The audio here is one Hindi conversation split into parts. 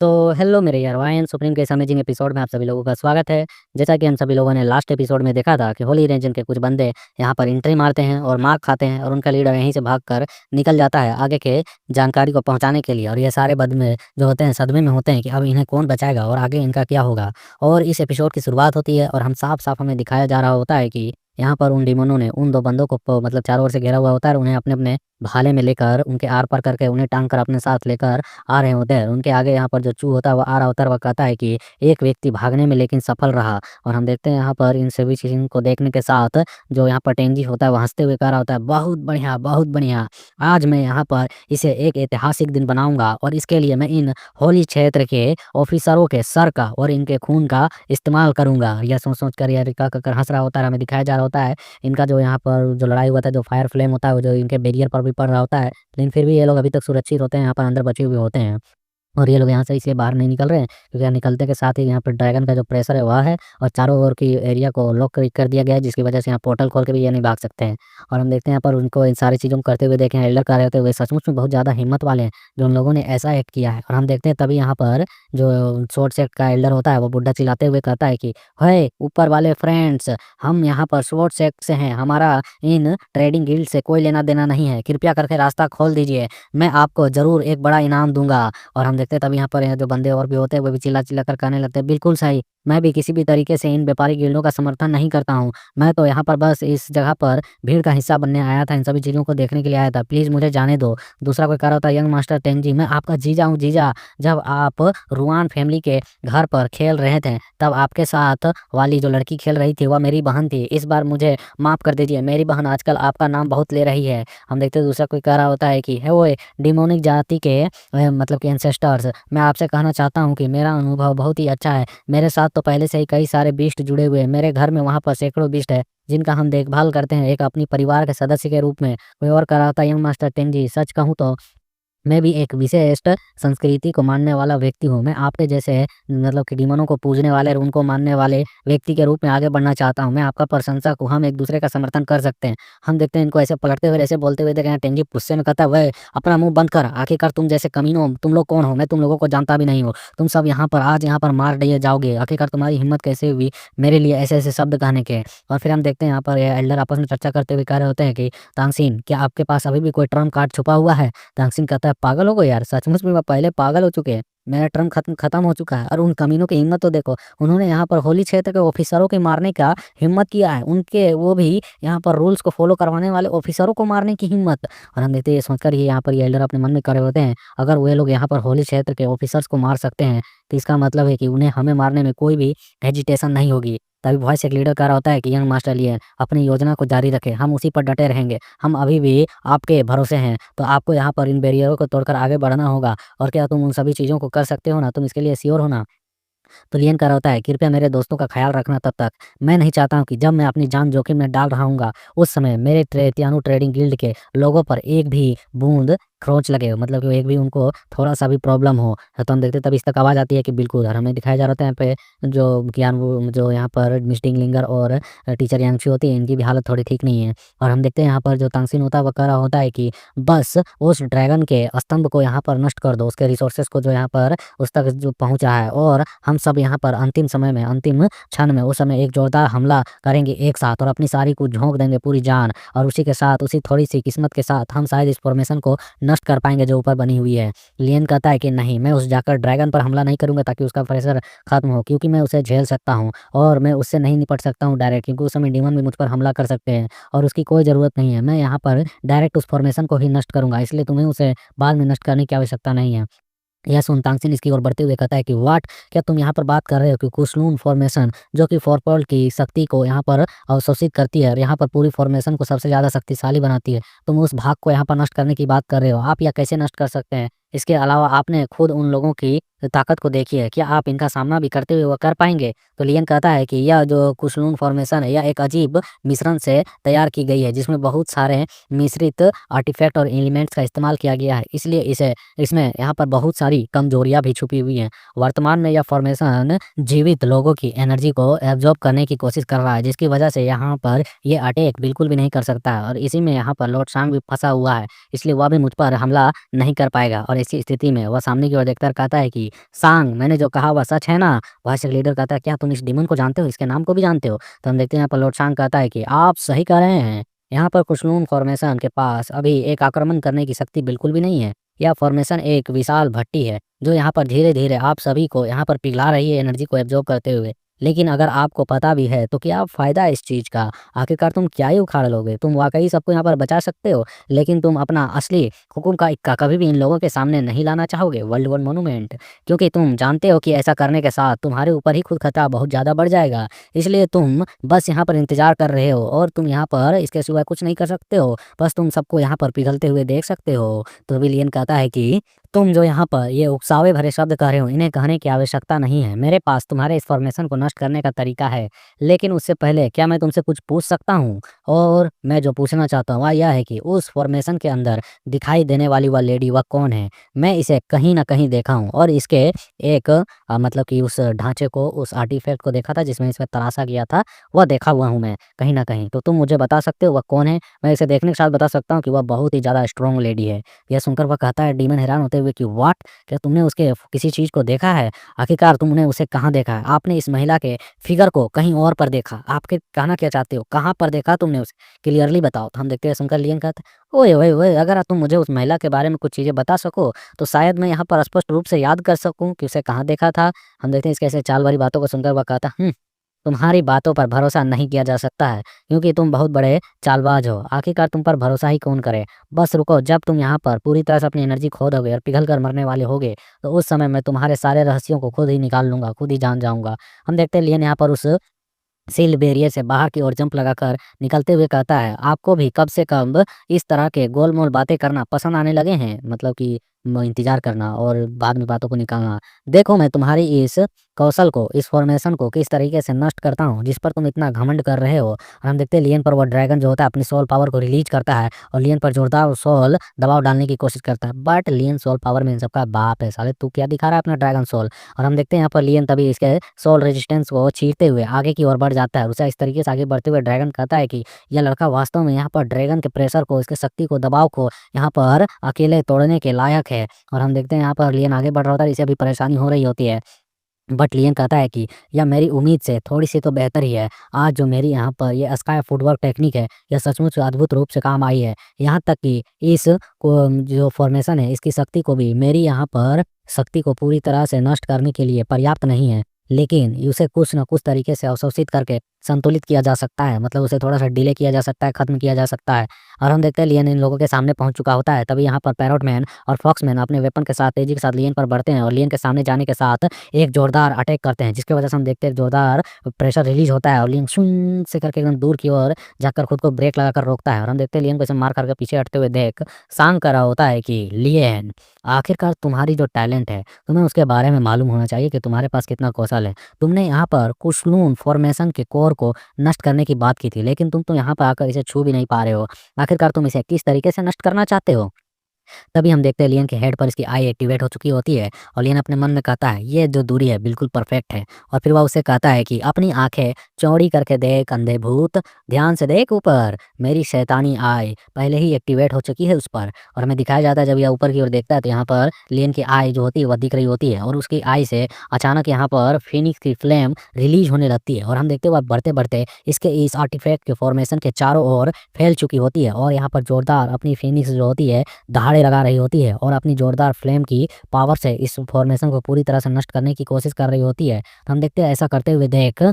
तो हेलो मेरे यार वायन सुप्रीम के इस अमेजिंग एपिसोड में आप सभी लोगों का स्वागत है। जैसा कि हम सभी लोगों ने लास्ट एपिसोड में देखा था कि होली रीजन के कुछ बंदे यहाँ पर एंट्री मारते हैं और मार खाते हैं और उनका लीडर यहीं से भागकर निकल जाता है आगे के जानकारी को पहुंचाने के लिए। और ये सारे बदमे जो होते हैं सदमे में होते हैं कि अब इन्हें कौन बचाएगा और आगे इनका क्या होगा। और इस एपिसोड की शुरुआत होती है और हम साफ साफ हमें दिखाया जा रहा होता है कि यहाँ पर उन डिमोनों ने उन दो बंदों को मतलब चारों ओर से घेरा हुआ होता है और उन्हें अपने अपने भाले में लेकर उनके आर पार करके उन्हें टांग कर अपने साथ लेकर आ रहे होते हैं। उनके आगे यहाँ पर जो चू होता है वो आ रहा होता है। वह कहता है कि एक व्यक्ति भागने में लेकिन सफल रहा। और हम देखते हैं यहाँ पर इन सभी चीज़ों को देखने के साथ जो यहाँ पर टेंजी होता है वो हंसते हुए कह रहा होता है, बहुत बढ़िया बहुत बढ़िया, आज मैं यहाँ पर इसे एक ऐतिहासिक दिन बनाऊंगा और इसके लिए मैं इन होली क्षेत्र के ऑफिसरों के सर का और इनके खून का इस्तेमाल करूंगा। यह सोच सोच कर यह रिका कर हंस रहा होता है। हमें दिखाया जा रहा होता है इनका जो यहाँ पर जो लड़ाई हुआ था, जो फायर फ्लेम होता है वो जो इनके बैरियर पर भी पड़ रहा होता है, लेकिन फिर भी ये लोग अभी तक सुरक्षित होते हैं, यहाँ पर अंदर बचे हुए होते हैं। और ये लोग यहाँ से इसलिए बाहर नहीं निकल रहे हैं क्योंकि यहाँ निकलते के साथ ही यहाँ पर ड्रैगन का जो प्रेशर है वह है और चारों ओर की एरिया को लॉक कर दिया गया है, जिसकी वजह से यहाँ पोर्टल खोल के भी ये नहीं भाग सकते हैं। और हम देखते हैं यहाँ पर उनको इन सारी चीज़ों को करते हुए देखे हैं। एल्डर कर रहे होते हुए सचमुच में बहुत ज़्यादा हिम्मत वाले हैं जो उन लोगों ने ऐसा एक्ट किया है। और हम देखते हैं तभी यहाँ पर जो शॉर्ट सेट का एल्डर होता है वो बुड्ढा चिल्लाते हुए कहता है कि हे ऊपर वाले फ्रेंड्स, हम यहाँ पर शॉर्ट सेट से हैं, हमारा इन ट्रेडिंग गिल्ड से कोई लेना देना नहीं है, कृपया करके रास्ता खोल दीजिए, मैं आपको ज़रूर एक बड़ा इनाम दूंगा। और हम देखते हैं तब यहाँ पर जो बंदे और भी होते हैं वो भी चिल्ला चिल्ला कर कहने लगते हैं, बिल्कुल सही, मैं भी किसी भी तरीके से इन व्यापारी गिल्डों का समर्थन नहीं करता हूँ, मैं तो यहाँ पर बस इस जगह पर भीड़ का हिस्सा बनने आया था, इन सभी चीज़ों को देखने के लिए आया था, प्लीज़ मुझे जाने दो। दूसरा कोई कह रहा होता है, यंग मास्टर टेंजी, मैं आपका जीजा हूँ जीजा, जब आप रुआन फैमिली के घर पर खेल रहे थे तब आपके साथ वाली जो लड़की खेल रही थी वह मेरी बहन थी, इस बार मुझे माफ़ कर दीजिए, मेरी बहन आजकल आपका नाम बहुत ले रही है। हम देखते हैं दूसरा कोई कह रहा होता है कि है वो डिमोनिक जाति के मतलब कि एंसेस्टर्स, मैं आपसे कहना चाहता हूँ कि मेरा अनुभव बहुत ही अच्छा है, मेरे साथ तो पहले से ही कई सारे बीस्ट जुड़े हुए हैं, मेरे घर में वहाँ पर सैकड़ों बीस्ट है जिनका हम देखभाल करते हैं एक अपनी परिवार के सदस्य के रूप में। कोई और कह रहा था, यंग मास्टर टेंजी, सच कहूँ तो मैं भी एक विशिष्ट संस्कृति को मानने वाला व्यक्ति हूँ। मैं आपके जैसे मतलब कि डिमोनों को पूजने वाले और उनको मानने वाले व्यक्ति के रूप में आगे बढ़ना चाहता हूँ। मैं आपका प्रशंसक हूँ, हम एक दूसरे का समर्थन कर सकते हैं। हम देखते हैं इनको ऐसे पलटते हुए ऐसे बोलते हुए देखे हैं। टेंजी गुस्से में कहता है, वह अपना मुंह बंद कर, आखिरकार तुम जैसे कमीनों, तुम लोग कौन हो, मैं तुम लोगों को जानता भी नहीं हूँ, तुम सब यहाँ पर आज यहाँ पर मार दिए जाओगे, आखिरकार तुम्हारी हिम्मत कैसे हुई मेरे लिए ऐसे ऐसे शब्द कहने के। और फिर हम देखते हैं यहाँ पर एल्डर आपस में चर्चा करते हुए कह रहे होते हैं कि तांगसीन, क्या आपके पास अभी भी कोई ट्रम्प कार्ड छुपा हुआ है? तांगसीन कहता है, पागल हो गए यार, सचमुच में मैं पहले पागल हो चुके हैं, मेरा टर्म खत्म हो चुका है। और उन कमीनों की हिम्मत तो देखो, उन्होंने यहाँ पर होली क्षेत्र के ऑफिसरों के मारने का हिम्मत किया है, उनके वो भी यहाँ पर रूल्स को फॉलो करवाने वाले ऑफिसरों को मारने की हिम्मत। और हम देखते हैं ये सोचकर ही यहाँ पर ये एल्डर अपने मन में करे होते हैं, अगर वे लोग यहाँ पर होली क्षेत्र के ऑफिसर्स को मार सकते हैं तो इसका मतलब है कि उन्हें हमें मारने में कोई भी हेजिटेशन नहीं होगी। तभी वॉइस एक लीडर कह रहा होता है कि यंग मास्टर लिए अपनी योजना को जारी रखें, हम उसी पर डटे रहेंगे, हम अभी भी आपके भरोसे हैं, तो आपको यहाँ पर इन बैरियरों को तोड़कर आगे बढ़ना होगा। और क्या तुम उन सभी चीज़ों को कर सकते हो ना, तुम इसके लिए श्योर हो ना? तो लियन कह रहा होता है, कृपया मेरे दोस्तों का ख्याल रखना, तब तक मैं नहीं चाहता हूँ कि जब मैं अपनी जान जोखिम में डाल रहा हूँगा उस समय मेरे तियानो ट्रेडिंग गिल्ड के लोगों पर एक भी बूंद खरोंच लगे, मतलब कि एक भी उनको थोड़ा सा भी प्रॉब्लम हो। तो हम देखते हैं तब इस तक आवाज़ आती है कि बिल्कुल। और हमें दिखाया जा रहा है यहाँ पे जो ज्ञान वो जो यहाँ पर मिस्टिंग लिंगर और टीचर यांगची होती है, इनकी भी हालत थोड़ी ठीक नहीं है। और हम देखते हैं यहाँ पर जो तांगसिन होता है वह कह रहा होता है कि बस उस ड्रैगन के स्तंभ को यहाँ पर नष्ट कर दो, उसके रिसोर्सेज को जो यहाँ पर उस तक जो पहुँचा है, और हम सब यहाँ पर अंतिम समय में, अंतिम क्षण में, उस समय एक जोरदार हमला करेंगे एक साथ और अपनी सारी को झोंक देंगे पूरी जान, और उसी के साथ उसी थोड़ी सी किस्मत के साथ हम शायद इस फॉर्मेशन को नष्ट कर पाएंगे जो ऊपर बनी हुई है। लियन कहता है कि नहीं, मैं उस जाकर ड्रैगन पर हमला नहीं करूंगा ताकि उसका प्रेशर खत्म हो, क्योंकि मैं उसे झेल सकता हूँ और मैं उससे नहीं निपट सकता हूँ डायरेक्ट, क्योंकि उस समय डीमन भी मुझ पर हमला कर सकते हैं और उसकी कोई ज़रूरत नहीं है। मैं यहाँ पर डायरेक्ट उस फॉर्मेशन को ही नष्ट करूंगा, इसलिए तुम्हें उसे बाद में नष्ट करने की आवश्यकता नहीं है। यह सुन तांगसिन इसकी ओर बढ़ते हुए कहता है कि व्हाट, क्या तुम यहाँ पर बात कर रहे हो कि कुसलून फॉर्मेशन जो कि फॉरपर्ल की शक्ति को यहाँ पर अवशोषित करती है और यहाँ पर पूरी फॉर्मेशन को सबसे ज़्यादा शक्तिशाली बनाती है, तुम उस भाग को यहाँ पर नष्ट करने की बात कर रहे हो? आप यह कैसे नष्ट कर सकते हैं? इसके अलावा आपने खुद उन लोगों की ताकत को देखी है, क्या आप इनका सामना भी करते हुए वह कर पाएंगे? तो लियन कहता है कि यह जो कुसलून फॉर्मेशन है यह एक अजीब मिश्रण से तैयार की गई है जिसमें बहुत सारे मिश्रित आर्टिफैक्ट और एलिमेंट्स का इस्तेमाल किया गया है, इसलिए इसे इसमें यहाँ पर बहुत सारी कमजोरियां भी छुपी हुई हैं। वर्तमान में यह फॉर्मेशन जीवित लोगों की एनर्जी को एब्जॉर्ब करने की कोशिश कर रहा है, जिसकी वजह से यहाँ पर ये अटैक बिल्कुल भी नहीं कर सकता है, और इसी में यहाँ पर लॉर्ड सांग भी फंसा हुआ है, इसलिए वह भी मुझ पर हमला नहीं कर पाएगा। और और ऐसी स्थिति में वह सामने की ओर देखकर कहता है कि सांग, मैंने जो कहा वह सच है ना? वहाँ से लीडर कहता है, क्या तुम इस डीमन को जानते हो? इसके नाम को भी जानते हो? तो हम देखते हैं यहाँ पर लॉर्ड सांग कहता है कि आप सही कह रहे हैं। यहाँ पर कुछ-लून फॉर्मेशन के पास अभी एक आक्रमण करने की शक्ति बिल्कुल भी नहीं है। यह फॉर्मेशन एक विशाल भट्टी है, जो यहाँ पर धीरे-धीरे आप सभी को यहाँ पर पिघला रही है एनर्जी को एब्ज़ॉर्ब करते हुए। लेकिन अगर आपको पता भी है, तो क्या फ़ायदा इस चीज़ का? आखिरकार तुम क्या ही उखाड़ लोगे? तुम वाक़ई सबको यहाँ पर बचा सकते हो, लेकिन तुम अपना असली हुकुम का इक्का कभी भी इन लोगों के सामने नहीं लाना चाहोगे, वर्ल्ड वन मॉन्यूमेंट। क्योंकि तुम जानते हो कि ऐसा करने के साथ तुम्हारे ऊपर ही खुद खतरा बहुत ज़्यादा बढ़ जाएगा। इसलिए तुम बस यहाँ पर इंतज़ार कर रहे हो और तुम यहाँ पर इसके सिवाय कुछ नहीं कर सकते हो। बस तुम सबको यहाँ पर पिघलते हुए देख सकते हो। तो विलियन कहता है कि तुम जो यहाँ पर ये उकसावे भरे शब्द कह रहे हो, इन्हें कहने की आवश्यकता नहीं है। मेरे पास तुम्हारे इस फ़ॉर्मेशन को नष्ट करने का तरीका है। लेकिन उससे पहले क्या मैं तुमसे कुछ पूछ सकता हूँ? और मैं जो पूछना चाहता हूँ वह यह है कि उस फ़ॉर्मेशन के अंदर दिखाई देने वाली वह लेडी वह कौन है? मैं इसे कहीं न कहीं देखा हूँ और इसके एक मतलब कि उस ढाँचे को, उस आर्टिफ़ैक्ट को देखा था जिसमें इसमें तराशा गया था, वह देखा हुआ हूँ मैं कहीं न कहीं। तो तुम मुझे बता सकते हो वह कौन है? मैं इसे देखने के साथ बता सकता हूँ कि वह बहुत ही ज़्यादा स्ट्रॉन्ग लेडी है। यह सुनकर वह कहता है, डीमन हैरान होते हुए कि व्हाट? क्या तुमने उसके किसी चीज़ को देखा है? आखिरकार तुमने उसे कहाँ देखा है? आपने इस महिला के फिगर को कहीं और पर देखा। आपके कहना क्या चाहते हो? कहाँ पर देखा तुमने उसे? क्लियरली बताओ। तो हम देखते हैं सुनकर लियन कहता है, ओए ओए ओए! अगर तुम मुझे उस महिला के बारे में कुछ चीज़ें बता सको, तो शायद मैं यहाँ पर स्पष्ट रूप से याद कर सकूँ कि उसे कहाँ देखा था। हम देखते हैं इसकी ऐसे चाल भरी बातों को सुनकर वह कहता, तुम्हारी बातों पर भरोसा नहीं किया जा सकता है, क्योंकि तुम बहुत बड़े चालबाज हो। आखिरकार तुम पर भरोसा ही कौन करे? बस रुको, जब तुम यहाँ पर पूरी तरह से अपनी एनर्जी खो दोगे और पिघल कर मरने वाले होगे, तो उस समय मैं तुम्हारे सारे रहस्यों को खुद ही निकाल लूँगा, खुद ही जान जाऊँगा। हम देखते हैं लियन यहाँ पर उस सील बैरियर से बाहर की ओर जंप लगाकर निकलते हुए कहता है, आपको भी कब से कब इस तरह के गोल-मोल बातें करना पसंद आने लगे हैं? मतलब कि इंतज़ार करना और बाद में बातों को निकालना। देखो मैं तुम्हारी इस कौशल को, इस फ़ॉर्मेशन को किस तरीके से नष्ट करता हूँ, जिस पर तुम इतना घमंड कर रहे हो। और हम देखते हैं लियन पर वो ड्रैगन जो होता है अपनी सोल पावर को रिलीज़ करता है और लियन पर जोरदार सोल दबाव डालने की कोशिश करता है। बट लियन सोल पावर में इन सबका बाप है, साले तू क्या दिखा रहा है अपना ड्रैगन सोल? और हम देखते हैं यहाँ पर लियन तभी इसके सोल रेजिस्टेंस को चीरते हुए आगे की ओर बढ़ जाता है। उसे इस तरीके से आगे बढ़ते हुए ड्रैगन कहता है कि यह लड़का वास्तव में यहाँ पर ड्रैगन के प्रेशर को, इसकी शक्ति को, दबाव को यहाँ पर अकेले तोड़ने के लायक है। और हम देखते हैं यहाँ पर लियन आगे बढ़ रहा होता है, इसे अभी परेशानी हो रही होती है। बट लियन कहता है कि यह मेरी उम्मीद से थोड़ी-सी तो बेहतर ही है। आज जो मेरी यहाँ पर ये स्काई फुटवर्क टेक्निक है, यह सचमुच अद्भुत रूप से काम आई है। यहाँ तक कि इस को जो फ़ॉर्मेशन है, इसकी शक्ति को भी मेरी यहाँ पर शक्ति को पूरी तरह से नष्ट करने के लिए पर्याप्त नहीं है। लेकिन उसे कुछ न कुछ तरीके से अवशोषित करके संतुलित किया जा सकता है। मतलब उसे थोड़ा-सा डिले किया जा सकता है, ख़त्म किया जा सकता है। और हम देखते हैं लियन इन लोगों के सामने पहुँच चुका होता है। तभी यहाँ पर पैरोट मैन और फॉक्स मैन अपने वेपन के साथ तेज़ी के साथ लियन पर बढ़ते हैं और लियन के सामने जाने के साथ एक जोरदार अटैक करते हैं, जिसकी वजह से हम देखते हैं जोरदार प्रेशर रिलीज़ होता है और लियन शूं से करके एकदम दूर की ओर जाकर खुद को ब्रेक लगाकर रोकता है। और हम देखते हैं लियन को ऐसे मार खा के पीछे हटते हुए देख सांग कह रहा होता है कि लियन, आखिरकार तुम्हारी जो टैलेंट है, तुम्हें उसके बारे में मालूम होना चाहिए कि तुम्हारे पास कितना कौशल है। तुमने यहाँ पर कुछ-लून फॉर्मेशन के कोर को नष्ट करने की बात की थी, लेकिन तुम तो यहाँ पर आकर इसे छू भी नहीं पा रहे हो। आखिरकार तुम इसे किस तरीके से नष्ट करना चाहते हो? तभी हम देखते हैं लियन के हेड पर इसकी आई एक्टिवेट हो चुकी होती है और लियन अपने मन में कहता है, ये जो दूरी है बिल्कुल परफेक्ट है। और फिर वह उससे कहता है कि अपनी आंखें चौड़ी करके देख अंधे भूत, ध्यान से देख ऊपर, मेरी शैतानी आई पहले ही एक्टिवेट हो चुकी है उस पर। और हमें दिखाया जाता है जब यह ऊपर की ओर देखता है तो यहाँ पर लियन की आई जो होती है वह दिख रही होती है और उसकी आई से अचानक यहाँ पर फिनिक्स की फ्लेम रिलीज होने लगती है और हम देखते हैं वह बढ़ते बढ़ते इसके इस आर्टिफैक्ट के फॉर्मेशन के चारों ओर फैल चुकी होती है और यहाँ पर जोरदार अपनी फिनिक्स जो होती है दहाड़े लगा रही होती है और अपनी जोरदार फ्लेम की पावर से इस फॉर्मेशन को पूरी तरह से नष्ट करने की कोशिश कर रही होती है। तो हम देखते हैं ऐसा करते हुए देख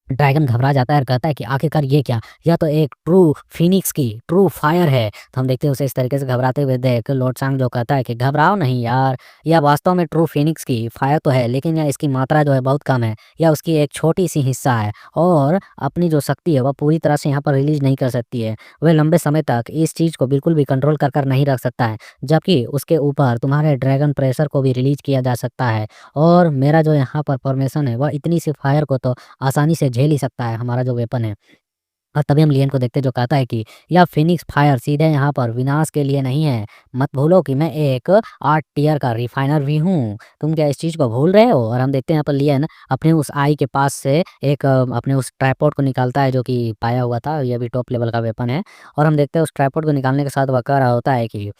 ड्रैगन घबरा जाता है और कहता है कि आखिरकार ये क्या? यह तो एक ट्रू फिनिक्स की ट्रू फायर है। तो हम देखते हैं उसे इस तरीके से घबराते हुए देख लॉर्ड सांग जो कहता है कि घबराओ नहीं यार, यह वास्तव में ट्रू फिनिक्स की फायर तो है, लेकिन यह इसकी मात्रा जो है बहुत कम है। यह उसकी एक छोटी-सी हिस्सा है और अपनी जो शक्ति है वह पूरी तरह से यहाँ पर रिलीज़ नहीं कर सकती है। वह लंबे समय तक इस चीज़ को बिल्कुल भी कंट्रोल कर नहीं रख सकता है, जबकि उसके ऊपर तुम्हारे ड्रैगन प्रेशर को भी रिलीज़ किया जा सकता है और मेरा जो यहाँ पर फॉर्मेशन है वह इतनी सी फायर को तो आसानी से झेल ही सकता है, हमारा जो वेपन है। और तभी हम लियन को देखते हैं जो कहता है कि यह फिनिक्स फायर सीधे यहाँ पर विनाश के लिए नहीं है। मत भूलो कि मैं एक 8 टियर का रिफाइनर भी हूँ। तुम क्या इस चीज़ को भूल रहे हो? और हम देखते हैं यहाँ पर लियन अपने उस आई के पास से एक अपने उस ट्राइपॉड को निकालता है जो कि पाया हुआ था। ये भी टॉप लेवल का वेपन है और हम देखते हैं उस ट्राइपॉड को निकालने के साथ वह कह रहा होता है कि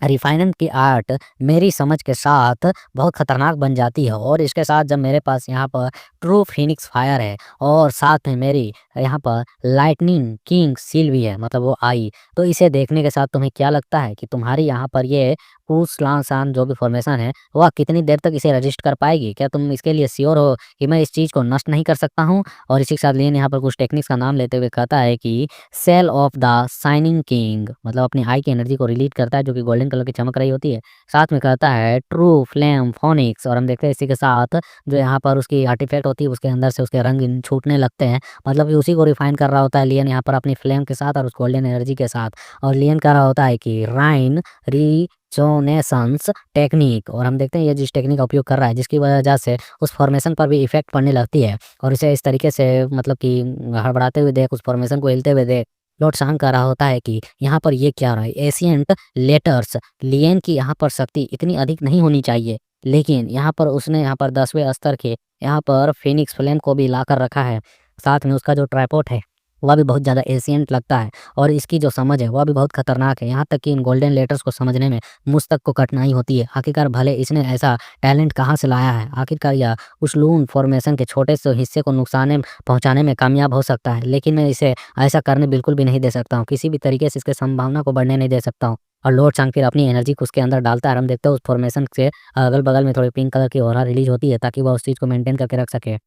रिफाइनमेंट की आर्ट मेरी समझ के साथ बहुत खतरनाक बन जाती है और इसके साथ जब मेरे पास यहाँ पर ट्रू फिनिक्स फायर है और साथ में मेरी यहाँ पर लाइटनिंग किंग सील भी है, मतलब वो आई, तो इसे देखने के साथ तुम्हें क्या लगता है कि तुम्हारी यहाँ पर ये पूछ-लान-सान जो भी फॉर्मेशन है वह कितनी देर तक इसे रजिस्ट कर पाएगी? क्या तुम इसके लिए श्योर हो कि मैं इस चीज़ को नष्ट नहीं कर सकता हूँ? और इसी के साथ लियन यहाँ पर कुछ टेक्निक्स का नाम लेते हुए कहता है कि sale of the shining king, मतलब अपनी आई की एनर्जी को रिलीज़ करता है जो कि गोल्डन कलर की चमक रही होती है। साथ में कहता है ट्रू फ्लेम फोनिक्स, और हम देखते हैं इसी के साथ जो यहाँ पर उसकी आर्टिफैक्ट होती है उसके अंदर से उसके रंग छूटने लगते हैं। मतलब कि उसी को रिफाइन कर रहा होता है लियन यहाँ पर अपनी फ्लेम के साथ और उस गोल्डन एनर्जी के साथ। और लियन कह रहा होता है कि राइन रिजोनेसेंस टेक्निक, और हम देखते हैं ये जिस टेक्निक का उपयोग कर रहा है जिसकी वजह से उस फॉर्मेशन पर भी इफेक्ट पड़ने लगती है और इसे इस तरीके से मतलब कि हड़बड़ाते हुए देख, उस फॉर्मेशन को हिलते हुए देख, लॉर्ड सांग कह रहा होता है कि यहाँ पर ये क्या रहा है, एशियंट लेटर्स, लियन की यहाँ पर शक्ति इतनी अधिक नहीं होनी चाहिए, लेकिन यहाँ पर उसने यहाँ पर 10वें स्तर के यहाँ पर फिनिक्स फ्लेम को भी लाकर रखा है। साथ में उसका जो ट्राइपॉड है वह भी बहुत ज़्यादा एशियंट लगता है और इसकी जो समझ है वह भी बहुत खतरनाक है। यहाँ तक कि इन गोल्डन लेटर्स को समझने में मुझ तक को कठिनाई होती है। आखिरकार भले इसने ऐसा टैलेंट कहाँ से लाया है? आखिरकार यह उस लून फॉर्मेशन के छोटे से हिस्से को नुकसान पहुँचाने में कामयाब हो सकता है, लेकिन मैं इसे ऐसा करने बिल्कुल भी नहीं दे सकता हूँ। किसी भी तरीके से इसकी संभावना को बढ़ने नहीं दे सकता हूँ। और लॉर्ड चांग फिर अपनी एनर्जी को उसके अंदर डालता है और हम देखते हैं उस फॉर्मेशन से अगल-बगल में थोड़ी पिंक कलर की ऑरा रिलीज़ होती है ताकि वह उस चीज़ को मेंटेन करके रख सके।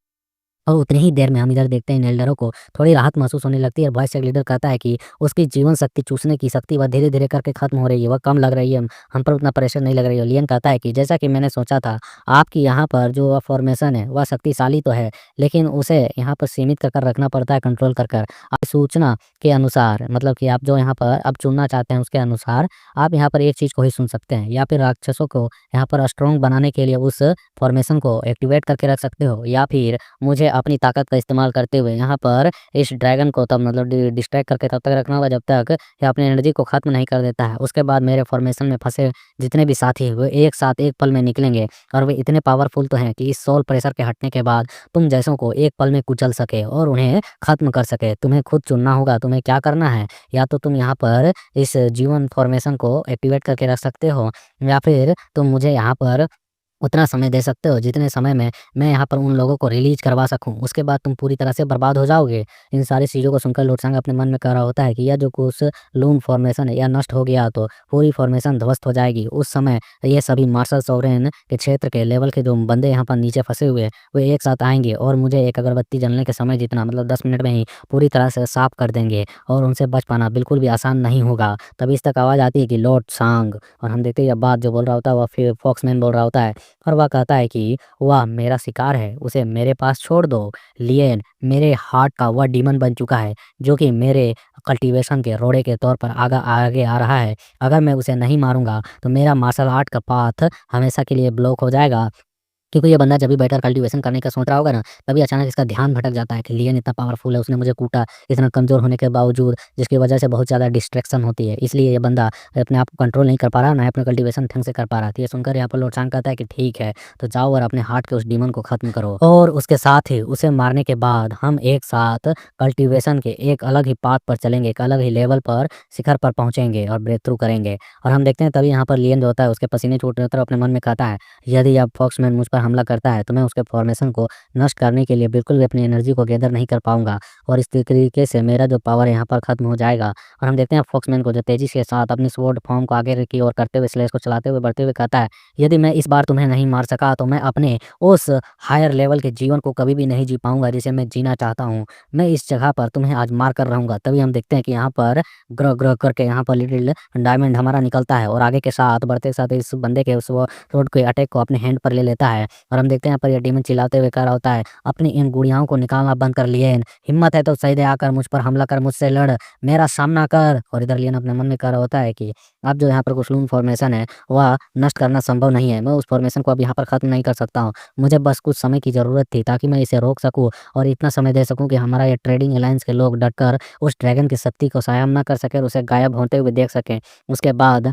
और उतनी ही देर में हम इधर देखते हैं इन एल्डरों को थोड़ी राहत महसूस होने लगती है और वॉइस चेक लीडर कहता है कि उसकी जीवन शक्ति चूसने की शक्ति वह धीरे-धीरे करके खत्म हो रही है, वह कम लग रही है, हम पर उतना प्रेशर नहीं लग रही है। लियन कहता है कि जैसा कि मैंने सोचा था, आपकी यहाँ पर जो फॉर्मेशन है वह शक्तिशाली तो है, लेकिन उसे यहाँ पर सीमित कर कर रखना पड़ता है, कंट्रोल कर कर। आप सूचना के अनुसार, मतलब कि आप जो यहाँ पर अब चुनना चाहते हैं उसके अनुसार आप यहाँ पर एक चीज़ को ही सुन सकते हैं, या फिर राक्षसों को यहाँ पर स्ट्रॉन्ग बनाने के लिए उस फॉर्मेशन को एक्टिवेट करके रख सकते हो, या फिर मुझे अपनी ताकत का इस्तेमाल करते हुए यहाँ पर इस ड्रैगन को तब मतलब डिस्ट्रैक्ट करके तब तक रखना होगा जब तक ये अपनी एनर्जी को खत्म नहीं कर देता है। उसके बाद मेरे फॉर्मेशन में फंसे जितने भी साथी हैं वो एक साथ एक पल में निकलेंगे और वे इतने पावरफुल तो हैं कि इस सोल प्रेशर के हटने के बाद तुम जैसों को एक पल में कुचल सके और उन्हें खत्म कर सके। तुम्हें खुद चुनना होगा तुम्हें क्या करना है, या तो तुम यहाँ पर इस जीवन फॉर्मेशन को एक्टिवेट करके रख सकते हो, या फिर तुम मुझे यहाँ पर उतना समय दे सकते हो जितने समय में मैं यहाँ पर उन लोगों को रिलीज़ करवा सकूँ, उसके बाद तुम पूरी तरह से बर्बाद हो जाओगे। इन सारी चीज़ों को सुनकर लोटसांग अपने मन में कह रहा होता है कि यह जो कुछ लून फॉर्मेशन है यह नष्ट हो गया तो पूरी फॉर्मेशन ध्वस्त हो जाएगी। उस समय ये सभी मार्शल सॉवरेन के क्षेत्र के लेवल के जो बंदे यहाँ पर नीचे फँसे हुए हैं, वे एक साथ आएँगे और मुझे एक अगरबत्ती जलने के समय जितना, मतलब 10 मिनट में ही पूरी तरह से साफ कर देंगे और उनसे बच पाना बिल्कुल भी आसान नहीं होगा। तभी इस तक आवाज़ आती है कि लॉर्ड सांग, और हम देखते हैं यह बात जो बोल रहा होता है वह फिर फॉक्समैन बोल रहा होता है और वह कहता है कि वह मेरा शिकार है, उसे मेरे पास छोड़ दो। लियन मेरे हार्ट का वह डीमन बन चुका है जो कि मेरे कल्टीवेशन के रोड़े के तौर पर आगे आ रहा है। अगर मैं उसे नहीं मारूंगा तो मेरा मार्शल आर्ट का पाथ हमेशा के लिए ब्लॉक हो जाएगा। क्योंकि ये बंदा जब भी बैठकर कल्टीवेशन करने का सोच रहा होगा ना, तभी अचानक इसका ध्यान भटक जाता है कि लियन इतना पावरफुल है, उसने मुझे कूटा इतना कमज़ोर होने के बावजूद, जिसकी वजह से बहुत ज़्यादा डिस्ट्रैक्शन होती है। इसलिए ये बंदा अपने आप को कंट्रोल नहीं कर पा रहा, ना अपने कल्टीवेशन ढंग से कर पा रहा। तो ये सुनकर यहाँ पर लॉर्ड सांग कहता है कि ठीक है, तो जाओ और अपने हार्ट के उस डीमन को ख़त्म करो। और उसके साथ ही उसे मारने के बाद हम एक साथ कल्टीवेशन के एक अलग ही पाथ पर चलेंगे, एक अलग ही लेवल पर शिखर पर पहुँचेंगे और ब्रेक थ्रू करेंगे। और हम देखते हैं तभी यहाँ पर लियन जो होता है उसके पसीने छूट रहे होते हैं और अपने मन में कहता है, यदि अब फॉक्समैन मुझ पर हमला करता है तो मैं उसके फॉर्मेशन को नष्ट करने के लिए बिल्कुल भी अपनी एनर्जी को गैदर नहीं कर पाऊंगा और इस तरीके से मेरा जो पावर है यहाँ पर खत्म हो जाएगा। और हम देखते हैं फॉक्समैन को जो तेजी के साथ अपनी स्वॉर्ड फॉर्म को आगे की ओर करते हुए स्लेश को चलाते हुए बढ़ते हुए कहता है, यदि मैं इस बार तुम्हें नहीं मार सका तो मैं अपने उस हायर लेवल के जीवन को कभी भी नहीं जी पाऊंगा जिसे मैं जीना चाहता हूँ। मैं इस जगह पर तुम्हें आज मार कर रहूंगा। तभी हम देखते हैं कि यहाँ पर ग्रह ग्रह करके यहाँ पर लिटिल डायमंड हमारा निकलता है और आगे के साथ बढ़ते साथ इस बंदे के उस रोड के अटैक को अपने हैंड पर ले लेता है। और हम देखते हैं यहाँ पर ये डीमन चिल्लाते हुए कह रहा होता है, अपनी इन गुड़ियाओं को निकालना बंद कर लिए, हिम्मत है तो सीधे आकर मुझ पर हमला कर, मुझसे लड़, मेरा सामना कर। और इधर लियन अपने मन में कह रहा होता है कि अब जो यहाँ पर कुछ लून फॉर्मेशन है वह नष्ट करना संभव नहीं है, मैं उस फॉर्मेशन को अब यहाँ पर खत्म नहीं कर सकता हूँ। मुझे बस कुछ समय की ज़रूरत थी ताकि मैं इसे रोक सकूँ और इतना समय दे सकूँ कि हमारा ये ट्रेडिंग अलायंस के लोग डटकर उस ड्रैगन की शक्ति को सामना कर सकें और उसे गायब होते हुए देख सकें। उसके बाद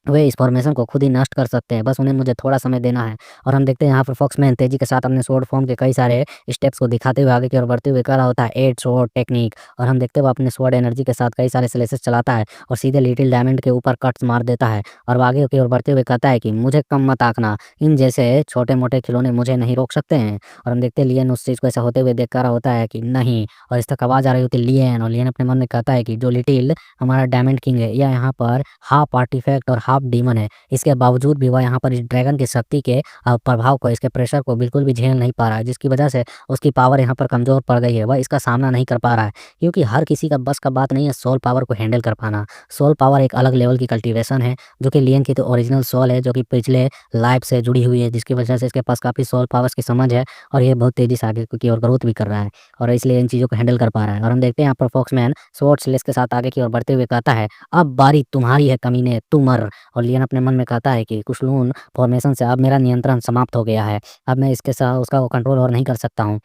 वे इस फॉर्मेशन को खुद ही नष्ट कर सकते हैं, बस उन्हें मुझे थोड़ा समय देना है। और हम देखते हैं यहाँ पर फॉक्समैन तेज़ी के साथ अपने स्वॉर्ड फॉर्म के कई सारे स्टेप्स को दिखाते हुए आगे की ओर बढ़ते हुए कर रहा होता है 8 स्वॉर्ड टेक्निक। और हम देखते हैं वो अपने स्वॉर्ड एनर्जी के साथ कई सारे स्लेसेस चलाता है और सीधे लिटिल डायमंड के ऊपर कट्स मार देता है। और वो आगे की ओर बढ़ते हुए कहता है कि मुझे कम मत आँकना, इन जैसे छोटे-मोटे खिलौने मुझे नहीं रोक सकते हैं। और हम देखते हैं लियन उस चीज़ को ऐसा होते हुए देख कर रहा होता है कि नहीं, और इस तक आवाज़ आ रही होती है लियन, और लियन अपने मन में कहता है कि जो लिटिल हमारा डायमंड किंग है, यह यहाँ पर हाफ आर्टिफैक्ट और हाफ डीमन है। इसके बावजूद भी वह यहाँ पर इस ड्रैगन की शक्ति के प्रभाव को, इसके प्रेशर को बिल्कुल भी झेल नहीं पा रहा है, जिसकी वजह से उसकी पावर यहाँ पर कमज़ोर पड़ गई है। वह इसका सामना नहीं कर पा रहा है, क्योंकि हर किसी का बस का बात नहीं है सोल पावर को हैंडल कर पाना। सोल पावर एक अलग लेवल की कल्टीवेशन है, जो कि लियन की तो ओरिजिनल सोल है, जो कि पिछले लाइफ से जुड़ी हुई है, जिसकी वजह से इसके पास काफ़ी सोल पावर्स की समझ है और ये बहुत तेज़ी से आगे की ओर ग्रोथ भी कर रहा है और इसलिए इन चीज़ों को हैंडल कर पा रहा है। और हम देखते हैं यहाँ पर फॉक्समैन स्वॉर्ड स्लेश के साथ आगे की ओर बढ़ते हुए कहता है, अब बारी तुम्हारी है कमीने, तू मर। और लियन अपने मन में कहता है कि कुछ-लून फॉर्मेशन से अब मेरा नियंत्रण समाप्त हो गया है। अब मैं इसके साथ उसका कंट्रोल और नहीं कर सकता हूँ।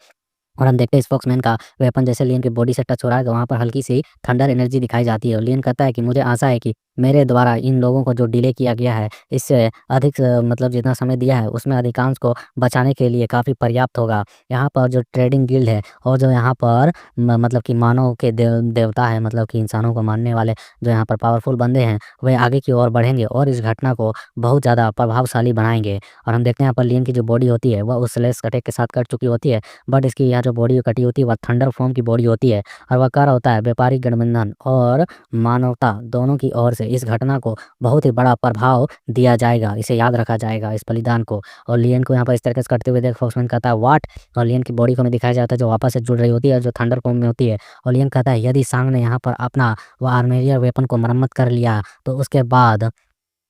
और हम देखते हैं स्पोक्समैन का वेपन जैसे लियन की बॉडी से टच हो रहा है, तो वहाँ पर हल्की-सी थंडर एनर्जी दिखाई जाती है और लियन कहता है कि मुझे आशा है कि मेरे द्वारा इन लोगों को जो डिले किया गया है, इससे अधिक मतलब जितना समय दिया है, उसमें अधिकांश को बचाने के लिए काफ़ी पर्याप्त होगा। यहाँ पर जो ट्रेडिंग गिल्ड है और जो यहाँ पर मतलब कि मानव के देवता है, मतलब कि इंसानों को मानने वाले जो यहाँ पर पावरफुल बंदे हैं, वे आगे की ओर बढ़ेंगे और इस घटना को बहुत ज़्यादा प्रभावशाली बनाएँगे। और हम देखते हैं यहाँ पर लियन की जो बॉडी होती है, वह उस स्लेश अटैक के साथ कट चुकी होती है, बट इसकी यह जो बॉडी कटी होती है वह थंडर फॉर्म की बॉडी होती है और वह कह रहा होता है व्यापारिक गठबंधन और मानवता दोनों की ओर से इस घटना को बहुत ही बड़ा प्रभाव दिया जाएगा, इसे याद रखा जाएगा इस बलिदान को। और लियन को यहाँ पर इस तरीके से करते हुए देख फॉक्समैन कहता है व्हाट, और लियन की बॉडी को हमें दिखाया जाता है जो वापस से जुड़ रही होती है, जो थंडर फॉर्म में होती है। और लियन कहता है यदि सांग ने यहाँ पर अपना वह आर्मेरियर वेपन को मरम्मत कर लिया, तो उसके बाद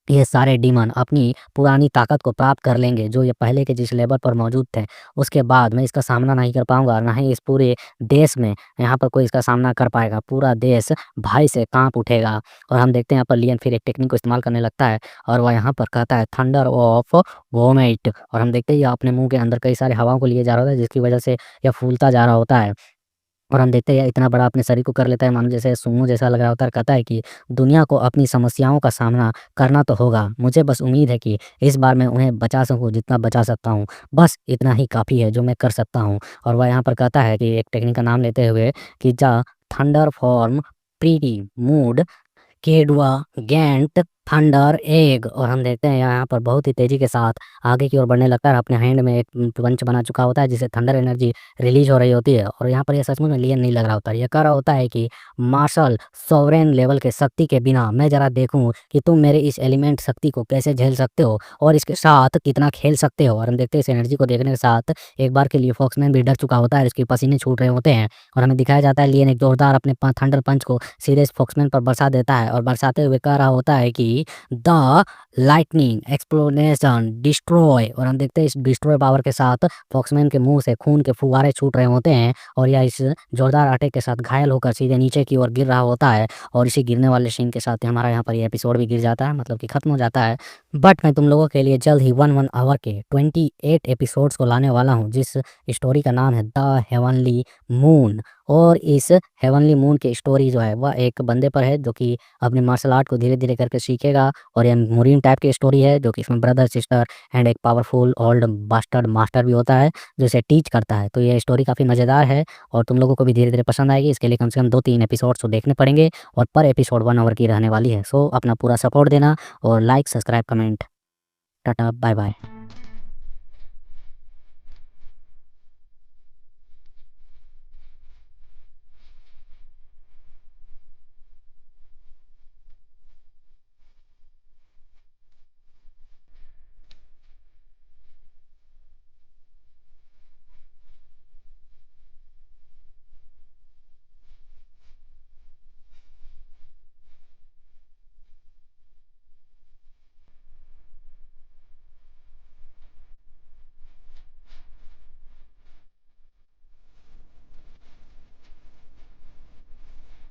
ये सारे डीमन अपनी पुरानी ताकत को प्राप्त कर लेंगे, जो ये पहले के जिस लेवल पर मौजूद थे। उसके बाद मैं इसका सामना नहीं कर पाऊँगा और ना ही इस पूरे देश में यहाँ पर कोई इसका सामना कर पाएगा। पूरा देश भय से काँप उठेगा। और हम देखते हैं यहाँ पर लियन फिर एक टेक्निक को इस्तेमाल करने लगता है और वह यहाँ पर कहता है थंडर ऑफ वोमिट, और हम देखते हैं ये अपने मुँह के अंदर कई सारे हवाओं को लिए जा रहा होता है, जिसकी वजह से यह फूलता जा रहा होता है। और हम देखते हैं इतना बड़ा अपने शरीर को कर लेता है, मानो जैसे सुमो जैसा लग रहा होता है। कहता है कि दुनिया को अपनी समस्याओं का सामना करना तो होगा, मुझे बस उम्मीद है कि इस बार मैं उन्हें बचा सकूँ जितना बचा सकता हूँ, बस इतना ही काफ़ी है जो मैं कर सकता हूँ। और वह यहाँ पर कहता है कि एक टेक्निक का नाम लेते हुए कि the thunder form pretty mood केडुआ, गैंट, थंडर, एग। और हम देखते हैं यहाँ पर बहुत ही तेज़ी के साथ आगे की ओर बढ़ने लगता है। अपने हैंड में एक पंच बना चुका होता है, जिससे थंडर एनर्जी रिलीज़ हो रही होती है और यहाँ पर ये सचमुच में लियन नहीं लग रहा होता है। ये कह रहा होता है कि मार्शल सॉवरेन लेवल के शक्ति के बिना मैं ज़रा देखूँ कि तुम मेरे इस एलिमेंट शक्ति को कैसे झेल सकते हो और इसके साथ कितना खेल सकते हो। और हम देखते हैं इस एनर्जी को देखने के साथ एक बार के लिए फॉक्समैन भी डर चुका होता है, इसके पसीने छूट रहे होते हैं और हमें दिखाया जाता है लियन एक जोरदार अपने थंडर पंच को सीधे इस फॉक्समैन पर बरसा देता है और बरसाते हुए कह रहा होता है कि द लाइटनिंग एक्सप्लोनेशन डिस्ट्रॉय। और हम देखते हैं इस डिस्ट्रॉय पावर के साथ फॉक्समैन के मुंह से खून के फुहारे छूट रहे होते हैं और यह इस जोरदार अटैक के साथ घायल होकर सीधे नीचे की ओर गिर रहा होता है। और इसी गिरने वाले सीन के साथ ही हमारा यहाँ पर ये एपिसोड भी गिर जाता है, मतलब कि खत्म हो जाता है। बट मैं तुम लोगों के लिए जल्द ही 1 आवर के 28 एपिसोड्स को लाने वाला हूँ, जिस स्टोरी का नाम है द हेवनली मून। और इस हेवनली मून की स्टोरी जो है वह एक बंदे पर है जो कि अपने मार्शल आर्ट को धीरे धीरे करके सीखेगा और ये मरीन टाइप की स्टोरी है, जो कि इसमें ब्रदर सिस्टर एंड एक पावरफुल ओल्ड बास्टर्ड मास्टर भी होता है जो इसे टीच करता है। तो ये स्टोरी काफ़ी मज़ेदार है और तुम लोगों को भी धीरे धीरे पसंद आएगी। इसके लिए कम से कम 2-3 एपिसोड्स तो देखने पड़ेंगे और पर एपिसोड 1 आवर की रहने वाली है। सो अपना पूरा सपोर्ट देना और like subscribe comment. Tata bye bye.